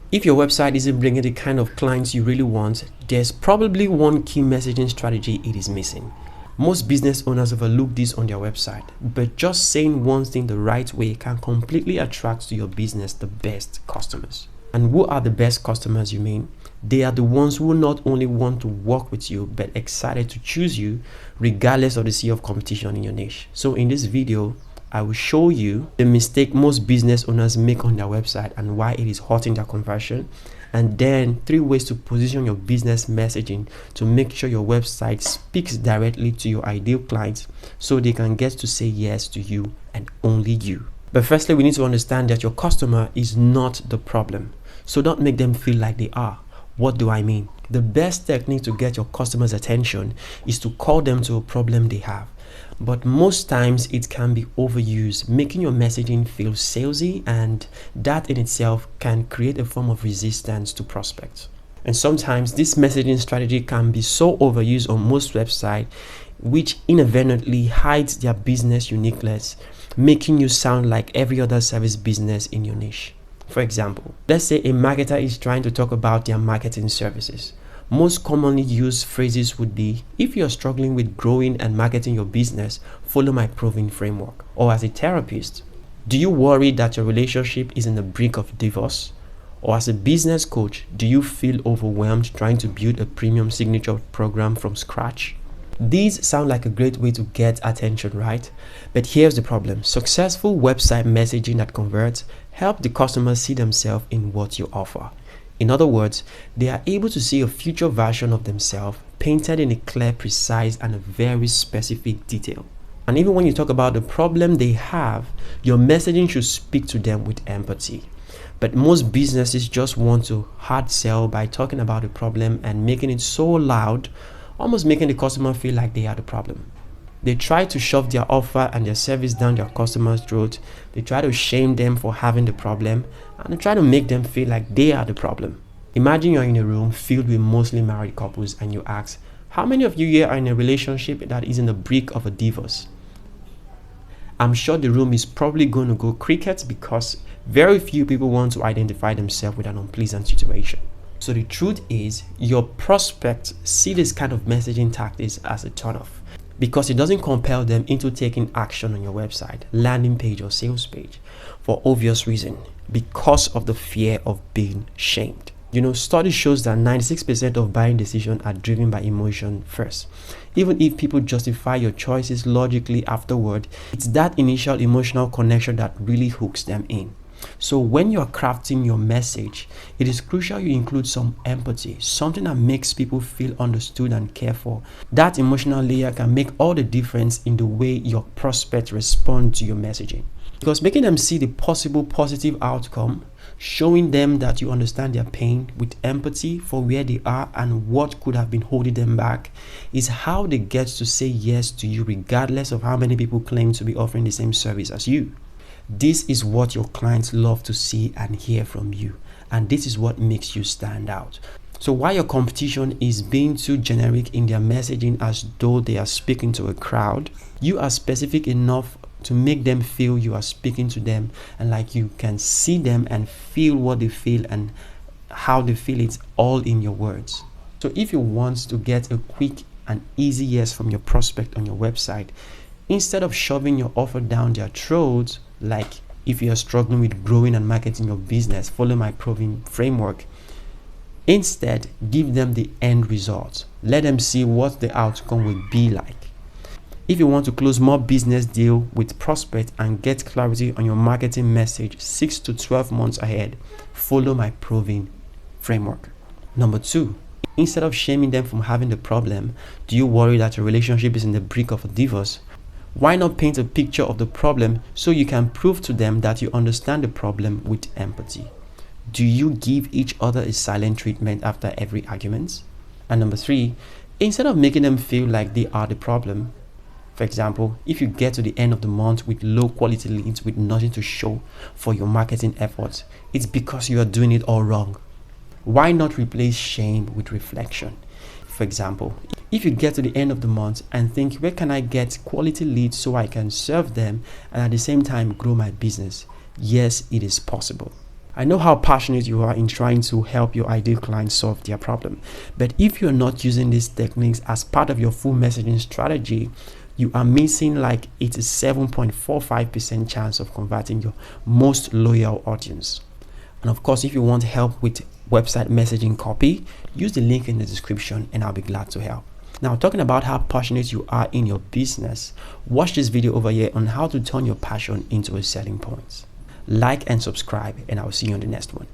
If your website isn't bringing the kind of clients you really want, there's probably one key messaging strategy it is missing. Most business owners overlook this on their website, but just saying one thing the right way can completely attract to your business the best customers. And who are the best customers you mean? They are the ones who not only want to work with you, but excited to choose you regardless of the sea of competition in your niche. So in this video, I will show you the mistake most business owners make on their website and why it is hurting their conversion. And then 3 ways to position your business messaging to make sure your website speaks directly to your ideal clients so they can get to say yes to you and only you. But firstly, we need to understand that your customer is not the problem. So don't make them feel like they are. What do I mean? The best technique to get your customers' attention is to call them to a problem they have. But most times it can be overused, making your messaging feel salesy, and that in itself can create a form of resistance to prospects. And sometimes this messaging strategy can be so overused on most websites, which inadvertently hides their business uniqueness, making you sound like every other service business in your niche. For example, let's say a marketer is trying to talk about their marketing services. Most commonly used phrases would be, if you're struggling with growing and marketing your business, follow my proven framework. Or as a therapist, do you worry that your relationship is in the brink of divorce? Or as a business coach, do you feel overwhelmed trying to build a premium signature program from scratch? These sound like a great way to get attention, right? But here's the problem. Successful website messaging that converts help the customers see themselves in what you offer. In other words, they are able to see a future version of themselves painted in a clear, precise, and a very specific detail. And even when you talk about the problem they have, your messaging should speak to them with empathy. But most businesses just want to hard sell by talking about the problem and making it so loud, almost making the customer feel like they are the problem. They try to shove their offer and their service down their customers' throat. They try to shame them for having the problem, and they try to make them feel like they are the problem. Imagine you're in a room filled with mostly married couples and you ask, how many of you here are in a relationship that is in the brink of a divorce? I'm sure the room is probably going to go crickets because very few people want to identify themselves with an unpleasant situation. So the truth is, your prospects see this kind of messaging tactics as a turnoff, because it doesn't compel them into taking action on your website, landing page, or sales page for obvious reason, because of the fear of being shamed. Study shows that 96% of buying decisions are driven by emotion first. Even if people justify your choices logically afterward, it's that initial emotional connection that really hooks them in. So when you're crafting your message, it is crucial you include some empathy, something that makes people feel understood and cared for. That emotional layer can make all the difference in the way your prospects respond to your messaging. Because making them see the possible positive outcome, showing them that you understand their pain with empathy for where they are and what could have been holding them back, is how they get to say yes to you regardless of how many people claim to be offering the same service as you. This is what your clients love to see and hear from you, and this is what makes you stand out. So while your competition is being too generic in their messaging as though they are speaking to a crowd, you are specific enough to make them feel you are speaking to them and like you can see them and feel what they feel and how they feel it all in your words. So if you want to get a quick and easy yes from your prospect on your website, instead of shoving your offer down their throats, like if you are struggling with growing and marketing your business, follow my proven framework. Instead, give them the end result. Let them see what the outcome will be like. If you want to close more business deal with prospects and get clarity on your marketing message 6 to 12 months ahead, follow my proven framework. Number 2, instead of shaming them for having the problem, do you worry that your relationship is in the brink of a divorce? Why not paint a picture of the problem so you can prove to them that you understand the problem with empathy? Do you give each other a silent treatment after every argument? And number 3, instead of making them feel like they are the problem, for example, if you get to the end of the month with low quality leads with nothing to show for your marketing efforts, it's because you are doing it all wrong. Why not replace shame with reflection? For example, if you get to the end of the month and think, where can I get quality leads so I can serve them and at the same time grow my business? Yes, it is possible. I know how passionate you are in trying to help your ideal client solve their problem, but if you're not using these techniques as part of your full messaging strategy, you are missing like 87.45% chance of converting your most loyal audience. And of course, if you want help with website messaging copy, use the link in the description and I'll be glad to help. Now, talking about how passionate you are in your business, watch this video over here on how to turn your passion into a selling point. Like and subscribe, and I'll see you on the next one.